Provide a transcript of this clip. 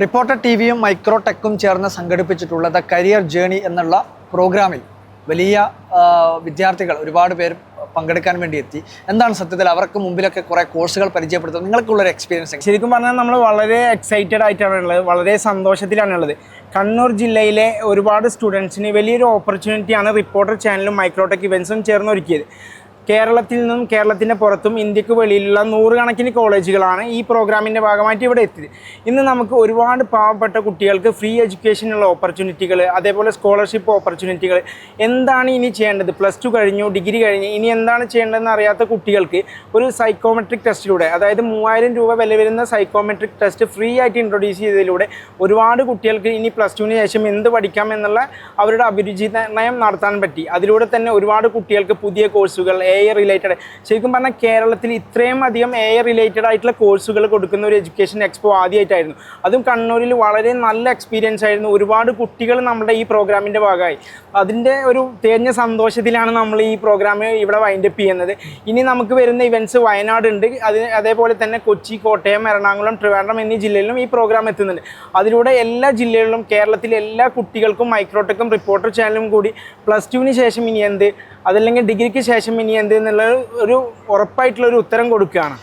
Reporter ടിവിയും മൈക്രോടെക്കും ചേർന്ന് സംഘടിപ്പിച്ചിട്ടുള്ള the career journey എന്നുള്ള പ്രോഗ്രാമിൽ വലിയ വിദ്യാർത്ഥികൾ ഒരുപാട് പേര് പങ്കെടുക്കാൻ വേണ്ടി എത്തി. എന്താണ് സത്യത്തിൽ അവർക്ക് മുമ്പിലൊക്കെ കുറേ കോഴ്സുകൾ പരിചയപ്പെടുത്തുന്നത്? നിങ്ങൾക്കുള്ളൊരു എക്സ്പീരിയൻസ്? ശരിക്കും പറഞ്ഞാൽ നമ്മൾ വളരെ എക്സൈറ്റഡ് ആയിട്ടാണ് ഉള്ളത്, വളരെ സന്തോഷത്തിലാണുള്ളത്. കണ്ണൂർ ജില്ലയിലെ ഒരുപാട് സ്റ്റുഡൻസിന് വലിയൊരു ഓപ്പർച്യൂണിറ്റിയാണ് റിപ്പോർട്ടർ ചാനലും മൈക്രോടെക് ഇവൻസും ചേർന്ന് ഒരുക്കിയത്. കേരളത്തിൽ നിന്നും കേരളത്തിൻ്റെ പുറത്തും ഇന്ത്യക്ക് വെളിയിലുള്ള നൂറുകണക്കിന് കോളേജുകളാണ് ഈ പ്രോഗ്രാമിൻ്റെ ഭാഗമായിട്ട് ഇവിടെ എത്തിയത്. ഇന്ന് നമുക്ക് ഒരുപാട് പാവപ്പെട്ട കുട്ടികൾക്ക് ഫ്രീ എഡ്യൂക്കേഷനുള്ള ഓപ്പർച്യൂണിറ്റികൾ, അതേപോലെ സ്കോളർഷിപ്പ് ഓപ്പർച്യൂണിറ്റികൾ, എന്താണ് ഇനി ചെയ്യേണ്ടത്, +2 കഴിഞ്ഞു, ഡിഗ്രി കഴിഞ്ഞ് ഇനി എന്താണ് ചെയ്യേണ്ടതെന്ന് അറിയാത്ത കുട്ടികൾക്ക് ഒരു സൈക്കോമെട്രിക് ടെസ്റ്റിലൂടെ, അതായത് 3000 രൂപ വില വരുന്ന സൈക്കോമെട്രിക് ടെസ്റ്റ് ഫ്രീ ആയിട്ട് ഇൻട്രൊഡ്യൂസ് ചെയ്തതിലൂടെ ഒരുപാട് കുട്ടികൾക്ക് ഇനി +2ന് ശേഷം എന്ത് പഠിക്കാം എന്നുള്ള അവരുടെ അഭിരുചി നിർണ്ണയം നടത്താൻ പറ്റി. അതിലൂടെ തന്നെ ഒരുപാട് കുട്ടികൾക്ക് പുതിയ കോഴ്സുകൾ AI റിലേറ്റഡ്, ശരിക്കും പറഞ്ഞാൽ കേരളത്തിൽ ഇത്രയും അധികം AI റിലേറ്റഡ് ആയിട്ടുള്ള കോഴ്സുകൾ കൊടുക്കുന്ന ഒരു എഡ്യൂക്കേഷൻ എക്സ്പോ ആദ്യമായിട്ടായിരുന്നു. അതും കണ്ണൂരിൽ വളരെ നല്ല എക്സ്പീരിയൻസ് ആയിരുന്നു. ഒരുപാട് കുട്ടികൾ നമ്മുടെ ഈ പ്രോഗ്രാമിൻ്റെ ഭാഗമായി. അതിൻ്റെ ഒരു തികഞ്ഞ സന്തോഷത്തിലാണ് നമ്മൾ ഈ പ്രോഗ്രാം ഇവിടെ വൈൻഡപ്പ് ചെയ്യുന്നത്. ഇനി നമുക്ക് വരുന്ന ഇവൻറ്റ്സ് വയനാട് ഉണ്ട്, അതേപോലെ തന്നെ കൊച്ചി, കോട്ടയം, എറണാകുളം, ട്രിവാൻഡ്രം എന്നീ ജില്ലകളിലും ഈ പ്രോഗ്രാം എത്തുന്നുണ്ട്. അതിലൂടെ എല്ലാ ജില്ലകളിലും കേരളത്തിലെ എല്ലാ കുട്ടികൾക്കും മൈക്രോടെക്കും റിപ്പോർട്ടർ ചാനലും കൂടി +2ന് ശേഷം ഇനി എന്ത്, അതല്ലെങ്കിൽ ഡിഗ്രിക്ക് ശേഷം ഇനി എന്ത് എന്നുള്ള ഒരു ഉറപ്പായിട്ടുള്ളൊരു ഉത്തരം കൊടുക്കുകയാണ്.